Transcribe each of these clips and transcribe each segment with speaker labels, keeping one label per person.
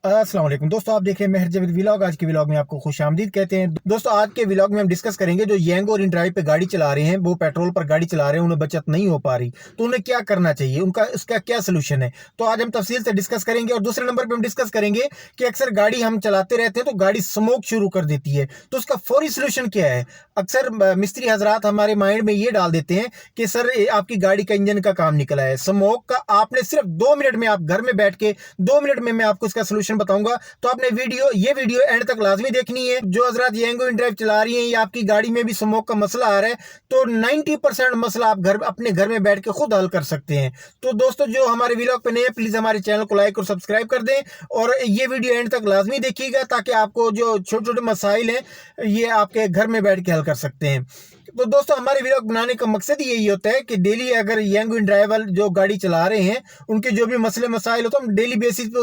Speaker 1: अस्सलाम वालेकुम दोस्तों, आप देख रहे हैं मेहर जवीद व्लॉग। आज के व्लॉग में आपको खुश आमदीद कहते हैं। दोस्तों, आज के व्लॉग में हम डिस्कस करेंगे जो यंग और इन ड्राइव पे गाड़ी चला रहे हैं, वो पेट्रोल पर गाड़ी चला रहे हैं, उन्हें बचत नहीं हो पा रही, तो उन्हें क्या करना चाहिए, उनका इसका क्या सोल्यूशन है, तो आज हम तफसील से डिस्कस करेंगे। और दूसरे नंबर पर हम डिस्कस करेंगे कि अक्सर गाड़ी हम चलाते रहते हैं तो गाड़ी स्मोक शुरू कर देती है, तो उसका फौरी सोल्यूशन क्या है। अक्सर मिस्त्री हजरात हमारे माइंड में ये डाल देते हैं कि सर आपकी गाड़ी का इंजन का काम निकला है स्मोक का। आपने सिर्फ 2 मिनट में, आप घर में बैठ के 2 मिनट में मैं आपको इसका सोल्यूशन बताऊंगा। तो आपने ये वीडियो एंड तक लाजमी देखनी है। जो हजरात येंगो इन ड्राइव चला रही हैं या आपकी गाड़ी में भी स्मोक का मसला आ रहा है, तो 90% मसला आप अपने घर में बैठ के खुद हल कर सकते हैं। तो दोस्तों, जो हमारे व्लॉग पे नए हैं, प्लीज हमारे चैनल को लाइक और सब्सक्राइब कर दें और ये वीडियो एंड तक लाजमी देखिएगा, ताकि आपको जो छोटे छोटे मसाइल हैं ये आपके घर में बैठ के हल कर सकते हैं। तो दोस्तों, हमारे व्लॉग बनाने का मकसद ही यही होता है कि डेली अगर यंग इन ड्राइवर जो गाड़ी चला रहे हैं उनके जो भी मसले मसाइल होते हैं, हम डेली बेसिस पे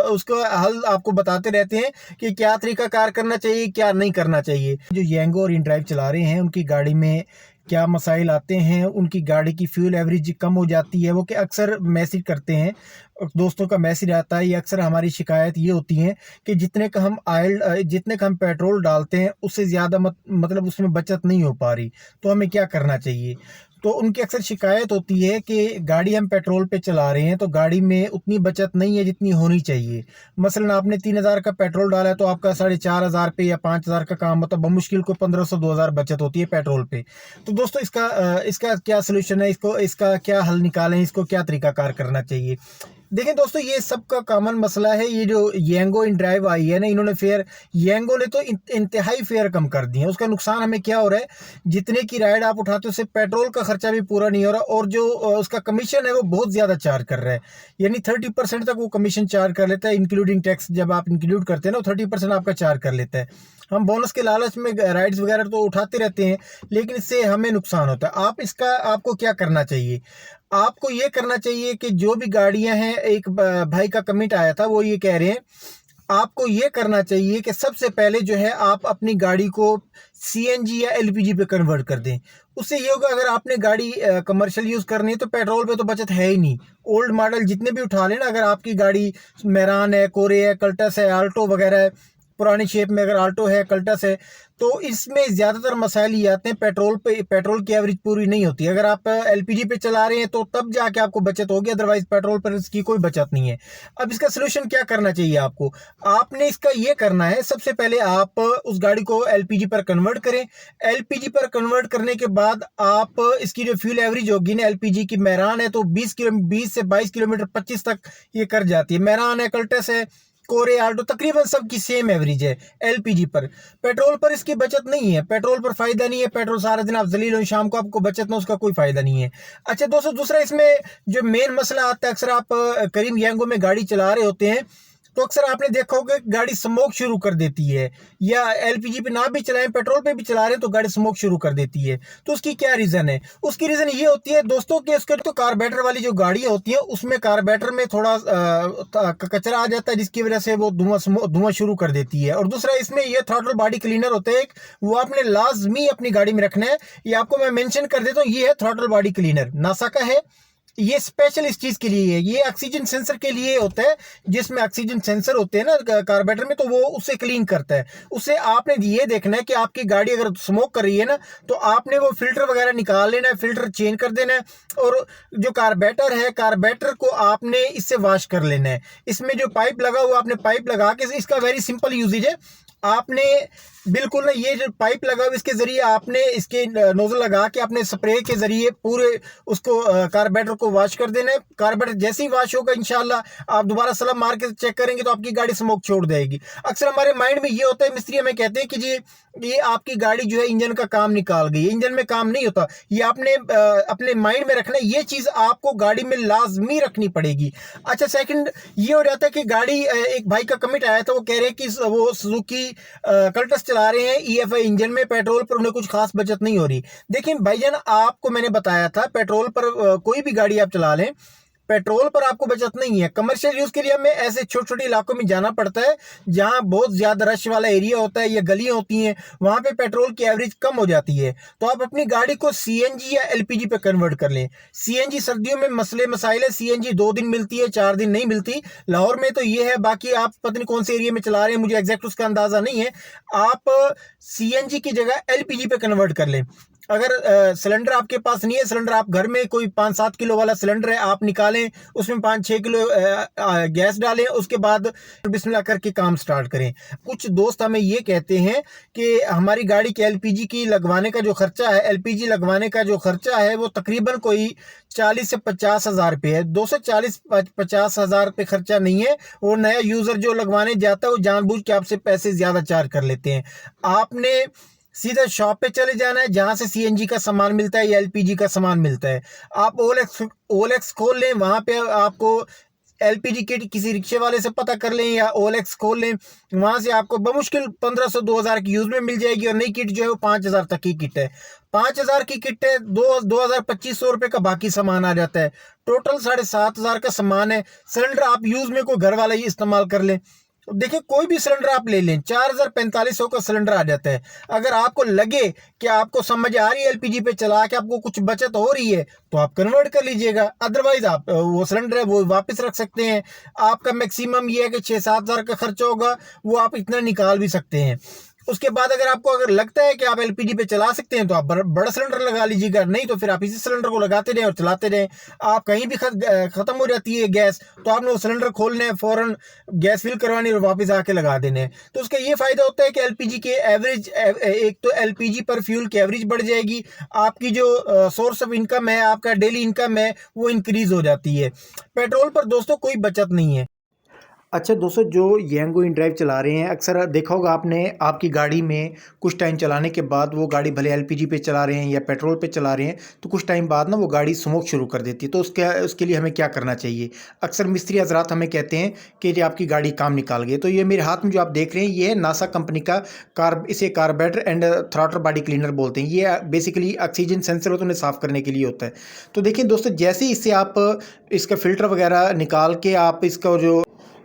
Speaker 1: उसको हल आपको बताते रहते हैं कि क्या तरीका कार करना चाहिए, क्या नहीं करना चाहिए। जो यंगो और इन ड्राइव चला रहे हैं उनकी गाड़ी में क्या मसाइल आते हैं, उनकी गाड़ी की फ्यूल एवरेज कम हो जाती है, वो कि अक्सर मैसेज करते हैं, दोस्तों का मैसेज आता है। ये अक्सर हमारी शिकायत ये होती है कि जितने का हम पेट्रोल डालते हैं उससे ज़्यादा मतलब उसमें बचत नहीं हो पा रही, तो हमें क्या करना चाहिए। तो उनकी अक्सर शिकायत होती है कि गाड़ी हम पेट्रोल पे चला रहे हैं तो गाड़ी में उतनी बचत नहीं है जितनी होनी चाहिए। मसलन आपने 3000 का पेट्रोल डाला है तो आपका 4500 पे या 5000 का काम, मतलब मुश्किल को 1500-2000 बचत होती है पेट्रोल पे। तो दोस्तों, इसका क्या सोल्यूशन है, इसका क्या हल निकालें, इसको क्या तरीकाकार करना चाहिए। देखें दोस्तों, ये सबका कॉमन मसला है। ये जो येंगो इन ड्राइव आई है ना, येंगो ने तो इंतहाई फेयर कम कर दिए हैं। उसका नुकसान हमें क्या हो रहा है, जितने की राइड आप उठाते हो उससे पेट्रोल का खर्चा भी पूरा नहीं हो रहा, और जो उसका कमीशन है वो बहुत ज़्यादा चार्ज कर रहा है। यानी 30% तक वो कमीशन चार्ज कर लेता है, इंक्लूडिंग टैक्स। जब आप इंक्लूड करते हैं ना, 30% आपका चार्ज कर लेता है। हम बोनस के लालच में राइड्स वगैरह तो उठाते रहते हैं, लेकिन इससे हमें नुकसान होता है। आपको क्या करना चाहिए, आपको ये करना चाहिए कि जो भी गाड़ियां हैं, एक भाई का कमेंट आया था, वो ये कह रहे हैं आपको ये करना चाहिए कि सबसे पहले जो है आप अपनी गाड़ी को सीएनजी या एलपीजी पे कन्वर्ट कर दें। उससे ये होगा, अगर आपने गाड़ी कमर्शियल यूज़ करनी है तो पेट्रोल पे तो बचत है ही नहीं। ओल्ड मॉडल जितने भी उठा लेना, अगर आपकी गाड़ी मेरान है, कोरे है, कल्टस है, आल्टो वगैरह है, पुरानी शेप में अगर आल्टो है, कल्टस है, तो इसमें ज़्यादातर मसाइल ये आते हैं पेट्रोल की एवरेज पूरी नहीं होती। अगर आप एलपीजी पे चला रहे हैं तो तब जाके आपको बचत होगी, अदरवाइज पेट्रोल पर इसकी कोई बचत नहीं है। अब इसका सोल्यूशन क्या करना चाहिए आपको, आपने इसका ये करना है, सबसे पहले आप उस गाड़ी को एलपीजी पर कन्वर्ट करें। एलपीजी पर कन्वर्ट करने के बाद आप इसकी जो फ्यूल एवरेज होगी ना, एलपीजी की मेरान है तो 20 से 22 किलोमीटर 25 तक ये कर जाती है। मेरान है, कल्टस है, कोरे, आल्टो, तकरीबन सबकी सेम एवरेज है एलपीजी पर। पेट्रोल पर इसकी बचत नहीं है, पेट्रोल पर फायदा नहीं है। पेट्रोल सारा दिन आप जलील हो, शाम को आपको बचत ना, उसका कोई फायदा नहीं है। अच्छा दोस्तों, दूसरा इसमें जो मेन मसला आता है, अक्सर आप करीम येंगो में गाड़ी चला रहे होते हैं तो अक्सर आपने देखा होगा कि गाड़ी स्मोक शुरू कर देती है, या एलपीजी पे ना भी चलाएं, पेट्रोल पे भी चला रहे हैं तो गाड़ी स्मोक शुरू कर देती है। तो उसकी क्या रीज़न है, उसकी रीज़न ये होती है दोस्तों कि उसके तो कार्बोरेटर वाली जो गाड़ियाँ होती हैं उसमें कार्बोरेटर में थोड़ा कचरा आ जाता है, जिसकी वजह से वो धुआं शुरू कर देती है। और दूसरा इसमें ये थ्रॉटल बॉडी क्लीनर होता है, वो आपने लाजमी अपनी गाड़ी में रखना है। ये आपको मैं मेंशन कर देता हूँ, ये है थ्रॉटल बॉडी क्लीनर, नासा का है। ये स्पेशल इस चीज के लिए है, ये ऑक्सीजन सेंसर के लिए होता है, जिसमें ऑक्सीजन सेंसर होते हैं ना कार्बोरेटर में, तो वो उससे क्लीन करता है। उससे आपने ये देखना है कि आपकी गाड़ी अगर स्मोक कर रही है ना, तो आपने वो फिल्टर वगैरह निकाल लेना है, फिल्टर चेंज कर देना है, और जो कार्बोरेटर है, कार्बोरेटर को आपने इससे वॉश कर लेना है। इसमें जो पाइप लगा हुआ, आपने पाइप लगा के, इसका वेरी सिंपल यूजेज है। आपने बिल्कुल ना, ये जो पाइप लगा हुआ इसके जरिए आपने इसके नोजल लगा के अपने स्प्रे के जरिए पूरे उसको कार्बोरेटर को वॉश कर देना है। कार्बोरेटर जैसे ही वॉश होगा, इंशाल्लाह आप दोबारा सलाम मार के चेक करेंगे तो आपकी गाड़ी स्मोक छोड़ देगी। अक्सर हमारे माइंड में ये होता है, मिस्त्री हमें कहते हैं कि जी ये आपकी गाड़ी जो है इंजन का काम निकाल गई। इंजन में काम नहीं होता, ये आपने अपने माइंड में रखना है, ये चीज आपको गाड़ी में लाजमी रखनी पड़ेगी। अच्छा, सेकंड ये हो जाता है कि गाड़ी, एक भाई का कमेंट आया था, वो कह रहे हैं कि वो सुजुकी कल्टस चला रहे हैं ईएफआई इंजन में, पेट्रोल पर उन्हें कुछ खास बचत नहीं हो रही। देखिए भाईजान, आपको मैंने बताया था पेट्रोल पर कोई भी गाड़ी आप चला लें, पेट्रोल पर आपको बचत नहीं है। कमर्शियल यूज के लिए हमें ऐसे छोटे छोटे इलाकों में जाना पड़ता है जहां बहुत ज्यादा रश वाला एरिया होता है या गलियां होती हैं, वहां पे पेट्रोल की एवरेज कम हो जाती है। तो आप अपनी गाड़ी को सीएनजी या एलपीजी पे कन्वर्ट कर लें। सीएनजी सर्दियों में मसले मसाइल है, सीएनजी 2 दिन मिलती है, 4 दिन नहीं मिलती। लाहौर में तो ये है, बाकी आप पता नहीं कौन से एरिया में चला रहे हैं, मुझे एग्जैक्ट उसका अंदाजा नहीं है। आप सीएनजी की जगह एलपीजी पे कन्वर्ट कर लें। अगर सिलेंडर आपके पास नहीं है, सिलेंडर आप घर में कोई 5-7 किलो वाला सिलेंडर है, आप निकालें, उसमें 5-6 किलो गैस डालें, उसके बाद बिस्मिल्लाह करके काम स्टार्ट करें। कुछ दोस्त हमें ये कहते हैं कि हमारी गाड़ी के एलपीजी की लगवाने का जो खर्चा है, एलपीजी लगवाने का जो खर्चा है वो तकरीबन कोई 40 से 50 हज़ार रुपये है। 240-50 हज़ार रुपये खर्चा नहीं है। वो नया यूज़र जो लगवाने जाता है वो जानबूझ के आपसे पैसे ज़्यादा चार्ज कर लेते हैं। आपने सीधा शॉप पे चले जाना है जहां से सीएनजी का सामान मिलता है या एलपीजी का सामान मिलता है। आप ओएलएक्स खोल लें, वहां पे आपको एलपीजी किट किसी रिक्शे वाले से पता कर लें या ओएलएक्स खोल लें, वहां से आपको बमुश्किल 1500-2000 की यूज में मिल जाएगी। और नई किट जो है वो 5000 तक की किट है। 5000 की किट है, 2000-2500 रुपये का बाकी सामान आ जाता है। टोटल 7500 का सामान है। सिलेंडर आप यूज में कोई घर वाला ही इस्तेमाल कर लें। देखिए कोई भी सिलेंडर आप ले लें, 4500 का सिलेंडर आ जाता है। अगर आपको लगे कि आपको समझ आ रही है एलपीजी पे चला के आपको कुछ बचत हो रही है तो आप कन्वर्ट कर लीजिएगा, अदरवाइज आप वो सिलेंडर है वो वापस रख सकते हैं। आपका मैक्सिमम ये है कि 6-7 हज़ार का खर्चा होगा, वो आप इतना निकाल भी सकते हैं। उसके बाद अगर लगता है कि आप एलपीजी पे चला सकते हैं तो आप बड़ा सिलेंडर लगा लीजिएगा, नहीं तो फिर आप इसी सिलेंडर को लगाते रहें और चलाते रहें। आप कहीं भी खत्म हो जाती है गैस तो आपने वो सिलेंडर खोलना है, फौरन गैस फिल करवानी और वापस आके लगा देने हैं। तो उसका ये फायदा होता है कि एलपीजी के एवरेज, एक तो एलपीजी पर फ्यूल की एवरेज बढ़ जाएगी, आपकी जो सोर्स ऑफ इनकम है, आपका डेली इनकम है वो इंक्रीज हो जाती है। पेट्रोल पर दोस्तों कोई बचत नहीं है। अच्छा दोस्तों, जो यांगो इन ड्राइव चला रहे हैं, अक्सर देखा होगा आपने, आपकी गाड़ी में कुछ टाइम चलाने के बाद वो गाड़ी भले एलपीजी पे चला रहे हैं या पेट्रोल पे चला रहे हैं तो कुछ टाइम बाद ना वो गाड़ी स्मोक शुरू कर देती है। तो उसके लिए हमें क्या करना चाहिए? अक्सर मिस्त्री हजरात हमें कहते हैं कि जो आपकी गाड़ी काम निकाल गई। तो ये मेरे हाथ में जो आप देख रहे हैं ये है नासा कंपनी का इसे carburettor and throttle body cleaner बोलते हैं। ये बेसिकली ऑक्सीजन सेंसर होता है, उन्हें साफ़ करने के लिए होता है। तो देखिए दोस्तों, जैसे ही इससे आप इसका फ़िल्टर वगैरह निकाल के आप इसका जो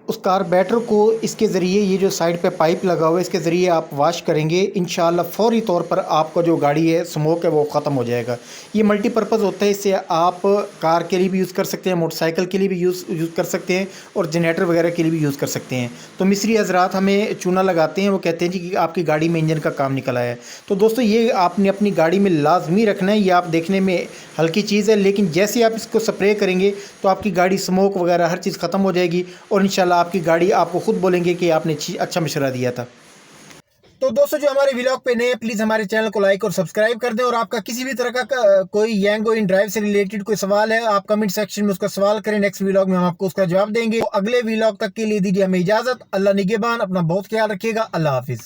Speaker 1: उस कार्बोरेटर को इसके ज़रिए, ये जो साइड पे पाइप लगा हुआ है इसके ज़रिए आप वॉश करेंगे, इंशाल्लाह फ़ौरी तौर पर आपका जो गाड़ी है स्मोक है वो ख़त्म हो जाएगा। ये मल्टीपर्पज़ होता है, इससे आप कार के लिए भी यूज़ कर सकते हैं, मोटरसाइकिल के लिए भी यूज़ कर सकते हैं और जनरेटर वगैरह के लिए भी यूज़ कर सकते हैं। तो मिस्त्री हज़रात हमें चूना लगाते हैं, वो कहते हैं जी कि आपकी गाड़ी में इंजन का काम निकल आया है। तो दोस्तों ये आपने अपनी गाड़ी में लाजमी रखना है। ये आप देखने में हल्की चीज़ है, लेकिन जैसे आप इसको स्प्रे करेंगे तो आपकी गाड़ी स्मोक वगैरह हर चीज़ ख़त्म हो जाएगी और इंशाल्लाह आपकी गाड़ी आपको खुद बोलेंगे कि आपने अच्छा मशवरा दिया था। तो दोस्तों, जो हमारे व्लॉग पे नए, प्लीज़ हमारे चैनल को लाइक और सब्सक्राइब कर दें। और आपका किसी भी तरह का कोई यांगो इन ड्राइव से रिलेटेड कोई सवाल है, आप कमेंट सेक्शन में उसका सवाल करें। नेक्स्ट व्लॉग में हम आपको उसका जवाब देंगे। तो अगले व्लॉग तक के लिए दीजिए हमें इजाज़त। अल्लाह निगहबान, अपना बहुत ख्याल रखिएगा। अल्लाह हाफिज़।